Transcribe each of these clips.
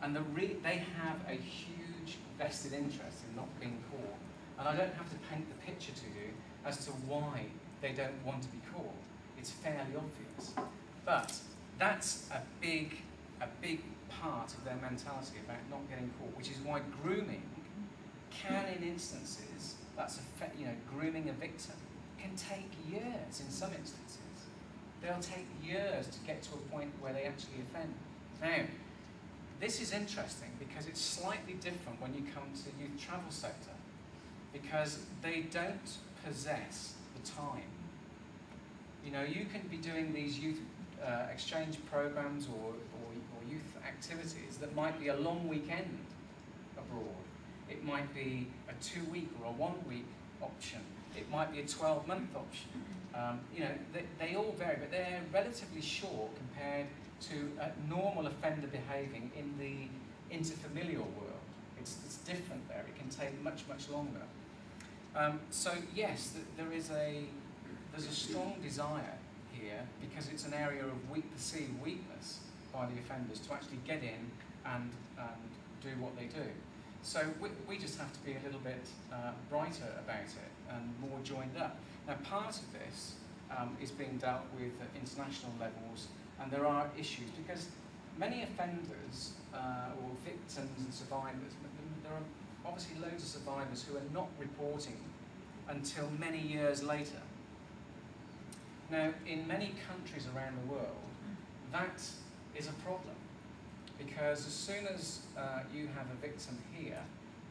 And they have a huge vested interest in not being caught. And I don't have to paint the picture to you as to why they don't want to be caught. It's fairly obvious. But that's a big part of their mentality about not getting caught, which is why grooming can, in instances, grooming a victim, can take years in some instances. They'll take years to get to a point where they actually offend. Now, this is interesting because it's slightly different when you come to the youth travel sector, because they don't possess the time. You know, you can be doing these youth exchange programs or youth activities that might be a long weekend abroad. It might be a 2-week or a 1-week option. It might be a 12-month option. You know, they all vary, but they're relatively short compared to normal offender behaving in the interfamilial world. It's different there. It can take much longer. So yes, there's a strong desire here, because it's an area of perceived weakness by the offenders, to actually get in and do what they do. So we just have to be a little bit brighter about it and more joined up. Now, part of this is being dealt with at international levels, and there are issues because many offenders or victims and survivors, there are obviously loads of survivors who are not reporting until many years later. Now, in many countries around the world, that is a problem, because as soon as you have a victim here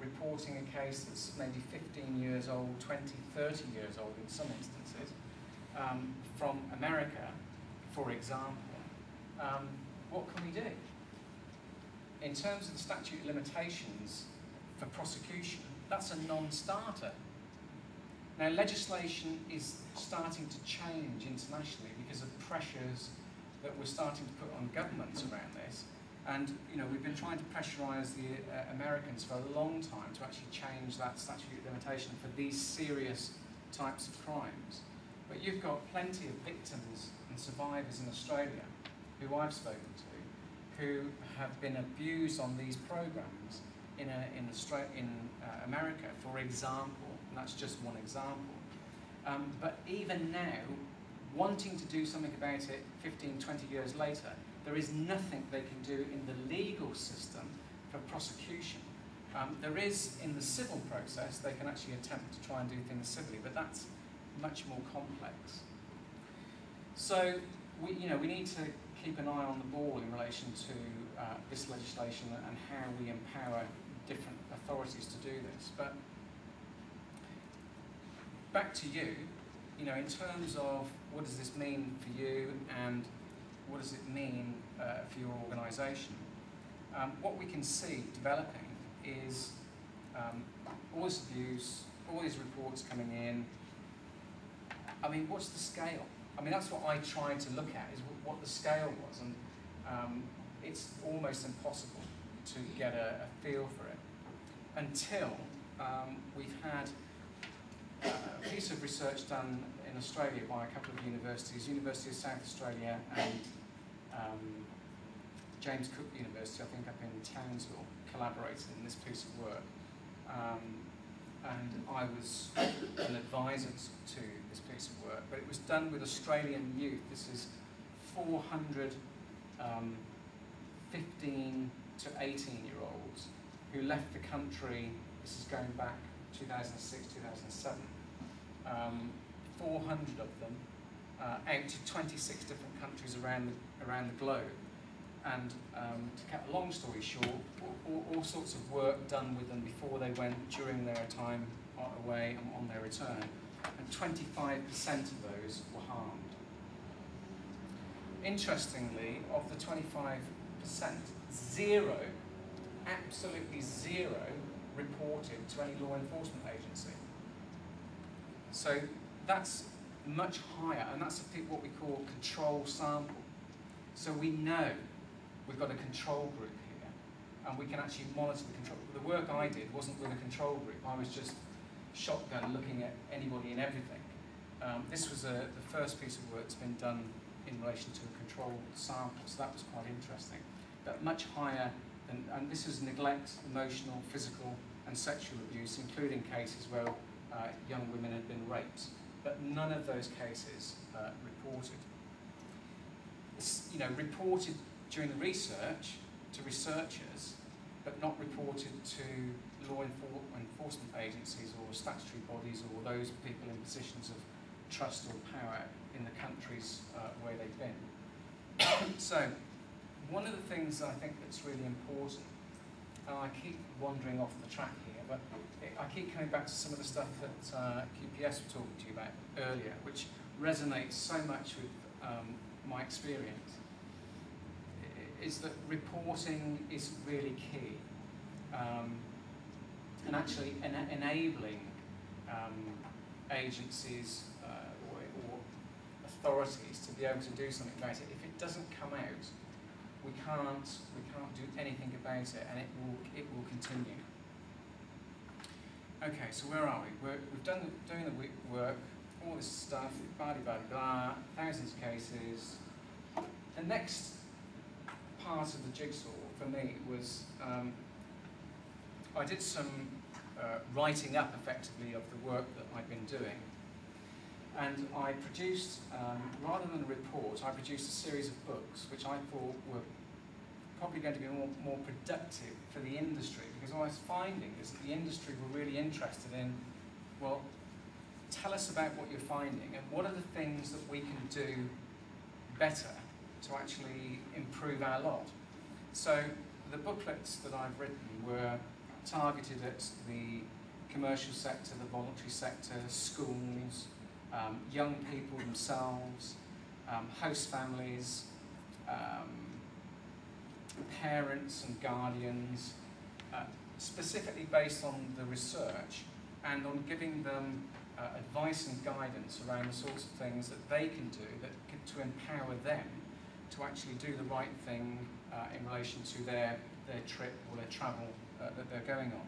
reporting a case that's maybe 15 years old, 20, 30 years old in some instances, from America, for example, what can we do? In terms of the statute of limitations for prosecution, that's a non-starter. Now, legislation is starting to change internationally because of pressures that we're starting to put on governments around this. And you know, we've been trying to pressurise the Americans for a long time to actually change that statute of limitation for these serious types of crimes. But you've got plenty of victims and survivors in Australia who I've spoken to who have been abused on these programs in America, for example, and that's just one example. But even now, wanting to do something about it 15, 20 years later, there is nothing they can do in the legal system for prosecution. There is in the civil process, they can actually attempt to try and do things civilly, but that's much more complex. So we need to keep an eye on the ball in relation to this legislation and how we empower different authorities to do this. But back to you, in terms of what does this mean for you and what does it mean for your organisation? What we can see developing is all this abuse, all these reports coming in. I mean, what's the scale? I mean, that's what I tried to look at, is what the scale was, and it's almost impossible to get a feel for it until we've had a piece of research done in Australia by a couple of universities, University of South Australia and James Cook University, I think up in Townsville, collaborated in this piece of work. And I was an advisor to this piece of work, but it was done with Australian youth. This is 400 15 to 18-year-olds who left the country. This is going back 2006, 2007. 400 of them out to 26 different countries around the globe. And to cut a long story short, all sorts of work done with them before they went, during their time away, and on their return. And 25% of those were harmed. Interestingly, of the 25%, zero, absolutely zero, reported to any law enforcement agency. So that's much higher, and that's what we call control sample. So we know we've got a control group here, and we can actually monitor the control. The work I did wasn't with a control group. I was just shotgun looking at anybody and everything. This was the first piece of work that's been done in relation to a controlled sample, so that was quite interesting. But much higher and this is neglect, emotional, physical and sexual abuse, including cases where young women had been raped, but none of those cases reported. It's, reported during the research to researchers, but not reported to law enforcement agencies or statutory bodies or those people in positions of trust or power in the countries where they've been. So, one of the things I think that's really important, and I keep wandering off the track here, but I keep coming back to some of the stuff that QPS were talking to you about earlier, which resonates so much with my experience, is that reporting is really key. And actually enabling agencies or authorities to be able to do something about it. If it doesn't come out, we can't do anything about it, and it will continue. Okay, so where are we? We've done doing the work, all this stuff, blah blah blah, thousands of cases. The next part of the jigsaw for me was I did some writing up effectively of the work that I'd been doing, and I produced, rather than a report, I produced a series of books which I thought were probably going to be more productive for the industry, because what I was finding is that the industry were really interested in, well, tell us about what you're finding and what are the things that we can do better to actually improve our lot. So the booklets that I've written were targeted at the commercial sector, the voluntary sector, schools, young people themselves, host families, parents and guardians, specifically based on the research and on giving them advice and guidance around the sorts of things that they can do to empower them to actually do the right thing in relation to their trip or their travel that they're going on.